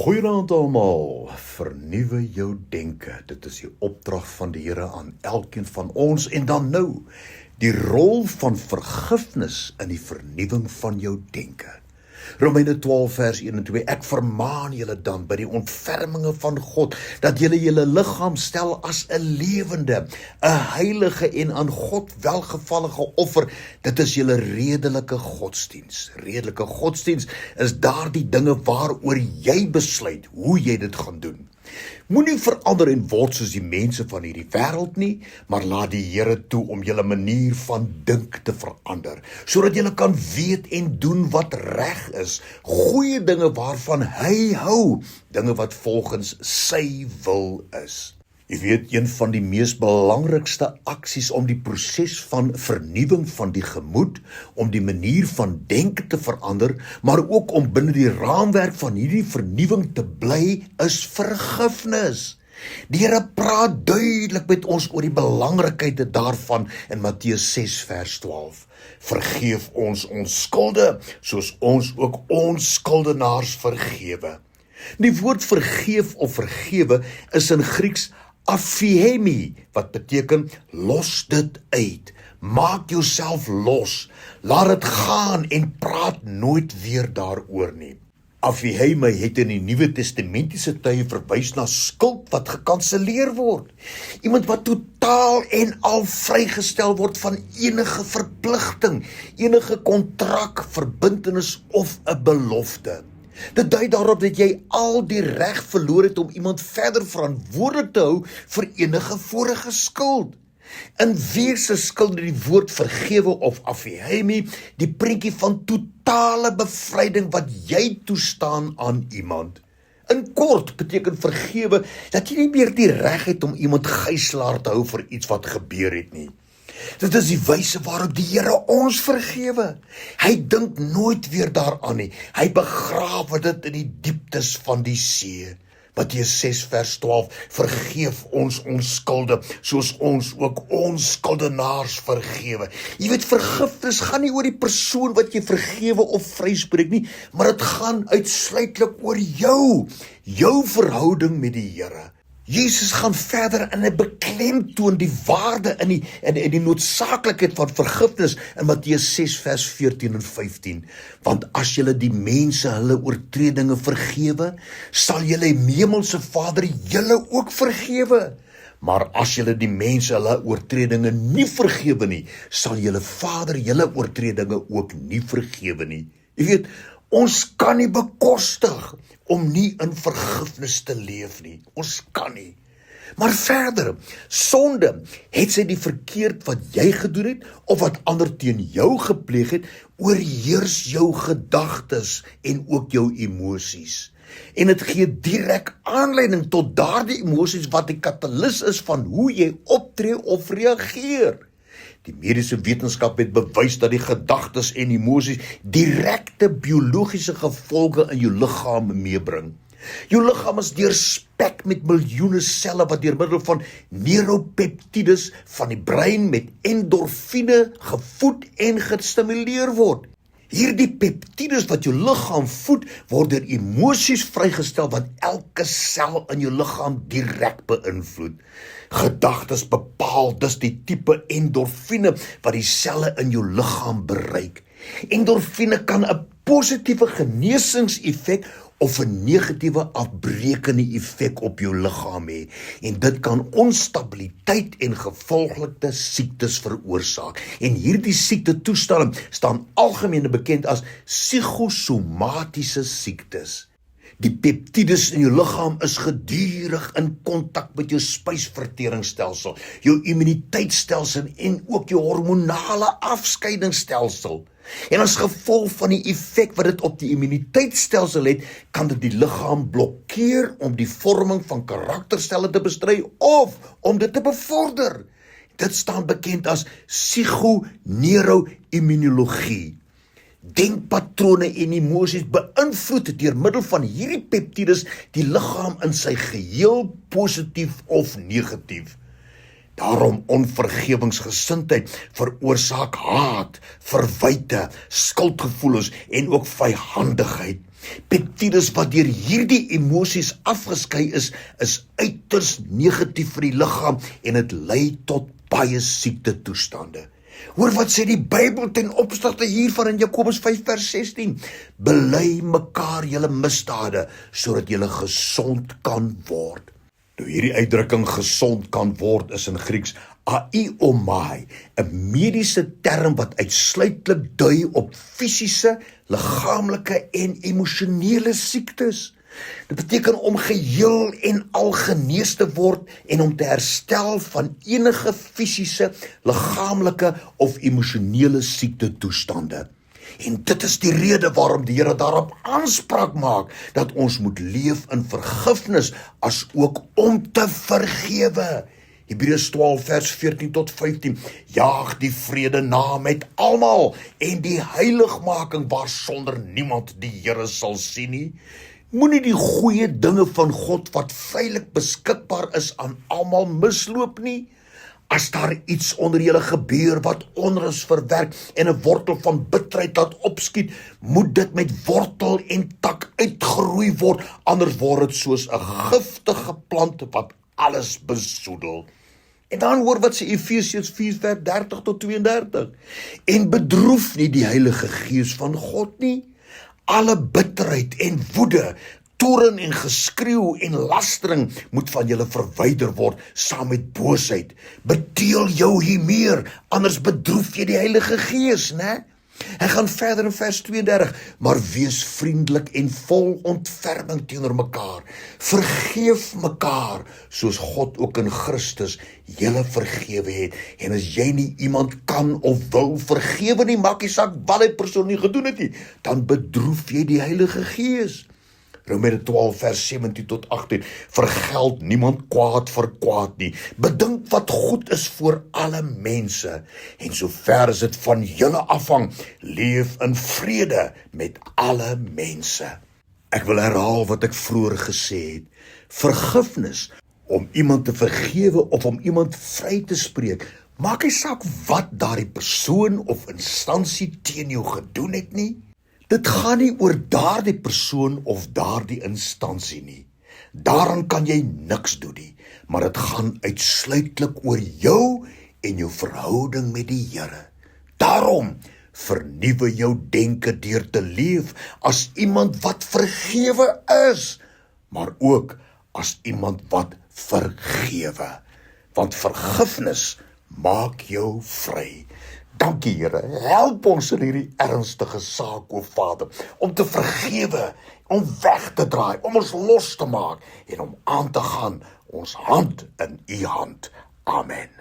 Goeienaand almal, vernuwe jou denke. Dit is die opdrag van die Here aan elkeen van ons. En dan nou, die rol van vergifnis in die vernuwing van jou denke. Romeine 12 vers 1 en 2, ek vermaan julle dan by die ontferminge van God, dat julle julle liggaam stel as 'n lewende, 'n heilige en aan God welgevallige offer. Dit is julle redelike godsdiens. Redelike godsdiens is daardie dinge waaroor jy besluit hoe jy dit gaan doen. Moenie verander en word soos die mense van hierdie wêreld nie, maar laat die Here toe om julle manier van dink te verander, sodat julle kan weet en doen wat reg is, goeie dinge waarvan hy hou, dinge wat volgens sy wil is. Jy weet, een van die mees belangrikste aksies om die proses van vernuwing van die gemoed, om die manier van denke te verander, maar ook om binne die raamwerk van hierdie vernuwing te bly, is vergifnis. Die Here praat duidelik met ons oor die belangrikheid daarvan in Matteus 6 vers 12. Vergeef ons skulde, soos ons ook ons skuldenaars vergewe. Die woord vergeef of vergewe is in Grieks aphiemi, wat beteken los dit uit, maak jouself los, laat dit gaan en praat nooit weer daaroor nie. Aphiemi het in die Nuwe Testamentiese tye verwys na skuld wat gekanselleer word. Iemand wat totaal en al vrygestel word van enige verpligting, enige kontrak, verbintenis of 'n belofte. Dit dui daarop dat jy al die reg verloor het om iemand verder verantwoordelik te hou vir enige vorige skuld. In wese skuld die woord vergewe of aphiemi die prentjie van totale bevryding wat jy toestaan aan iemand. In kort beteken vergewe dat jy nie meer die reg het om iemand gijslaar te hou vir iets wat gebeur het nie. Dit is die wyse waarop die Here ons vergewe. Hy dink nooit weer daaraan nie. Hy begrawe dit in die dieptes van die see. Matteus 6 vers 12, vergeef ons skulde, soos ons ook ons skuldenaars vergewe. Jy weet, vergifnis gaan nie oor die persoon wat jy vergewe of vryspreek nie, maar dit gaan uitsluitlik oor jou verhouding met die Here. Jesus gaan verder en hy beklemtoon die waarde in die noodsaaklikheid van vergifnis in Matteus 6 vers 14 en 15. Want as julle die mense hulle oortredinge vergewe, sal julle hemelse Vader julle ook vergewe. Maar as julle die mense hulle oortredinge nie vergewe nie, sal julle Vader julle oortredinge ook nie vergewe nie. Jy weet, ons kan nie bekostig om nie in vergifnis te leef nie. Ons kan nie. Maar verder, sonde, het sy die verkeerd wat jy gedoen het, of wat ander teen jou gepleeg het, oorheers jou gedagtes en ook jou emosies. En dit gee direk aanleiding tot daardie emosies wat die katalis is van hoe jy optree of reageer. Die mediese wetenskap het bewys dat die gedagtes en emosies direkte biologiese gevolge in jou liggaam meebring. Jou liggaam is deurspek met miljoene selle wat deur middel van neuropeptides van die brein met endorfine gevoed en gestimuleer word. Hierdie peptides wat jou liggaam voed, word deur emosies vrygestel wat elke sel in jou liggaam direk beïnvloed. Gedagtes bepaal dus die tipe endorfine wat die selle in jou liggaam bereik. Endorfine kan 'n positiewe genesingseffek of 'n negatiewe afbreekende effek op jou liggaam hê. En dit kan onstabiliteit en gevolglikte siektes veroorsaak. En hierdie siektetoestande staan algemeen bekend as psigosomatiese siektes. Die peptides in jou liggaam is gedurig in kontak met jou spysverteringsstelsel, jou immuniteitstelsel en ook jou hormonale afskeidingsstelsel. En as gevolg van die effek wat dit op die immuniteitstelsel het, kan dit die liggaam blokkeer om die vorming van karakterstelle te bestry of om dit te bevorder. Dit staan bekend as psigoneuroimmunologie. Denkpatrone en emosies beïnvloed deur middel van hierdie peptides die liggaam in sy geheel positief of negatief. Daarom onvergewingsgesindheid veroorsaak haat, verwyte, skuldgevoelens en ook vyhandigheid. Petrus wat deur hierdie emosies afgeskei is uiters negatief vir die liggaam en dit lei tot baie siekte toestande. Hoor wat sê die Bybel ten opsigte hiervan in Jakobus 5 vers 16. Bely mekaar julle misdade, sodat julle gesond kan word. Nou hierdie uitdrukking gesond kan word is in Grieks aiomai, 'n mediese term wat uitsluitlik dui op fisiese, liggaamlike en emosionele siektes. Dit beteken om geheel en al genees te word en om te herstel van enige fisiese, liggaamlike of emosionele siektetoestande. En dit is die rede waarom die Here daarop aanspraak maak dat ons moet leef in vergifnis as ook om te vergewe. Hebreërs 12 vers 14 tot 15. Jaag die vrede na met almal en die heiligmaking waarsonder niemand die Here sal sien nie. Moenie die goeie dinge van God wat vrylik beskikbaar is aan almal misloop nie. As daar iets onder julle gebeur wat onrus verwerk en 'n wortel van bitterheid laat opskiet, moet dit met wortel en tak uitgeroei word, anders word dit soos 'n giftige plant wat alles besoedel. En dan hoor wat sê Efesiërs 4 vers 30 tot 32. En bedroef nie die Heilige Gees van God nie. Alle bitterheid en woede, toorn en geskreeu en lastering moet van julle verwyder word saam met boosheid. Bedeel jou hiermee, anders bedroef jy die Heilige Gees, né? Hy gaan verder in vers 32, maar wees vriendelik en vol ontferming teenoor mekaar. Vergeef mekaar, soos God ook in Christus julle vergewe het. En as jy nie iemand kan of wil vergewe nie, maak nie saak wat die persoon nie gedoen het nie, dan bedroef jy die Heilige Gees. Romeine 12 vers 17 tot 18, vergeld niemand kwaad vir kwaad nie, bedink wat goed is vir alle mense, en sover as dit van julle afhang, leef in vrede met alle mense. Ek wil herhaal wat ek vroeër gesê het, vergifnis, om iemand te vergewe of om iemand vry te spreek, maak nie saak wat daardie persoon of instansie teen jou gedoen het nie. Dit gaan nie oor daardie persoon of daardie instansie nie. Daaraan kan jy niks doen nie, maar dit gaan uitsluitlik oor jou en jou verhouding met die Here. Daarom, vernuwe jou denke deur te leef as iemand wat vergewe is, maar ook as iemand wat vergewe. Want vergifnis maak jou vry. Dankie Here, help ons in hierdie ernstige saak, o Vader, om te vergewe, om weg te draai, om ons los te maak en om aan te gaan, ons hand in U hand. Amen.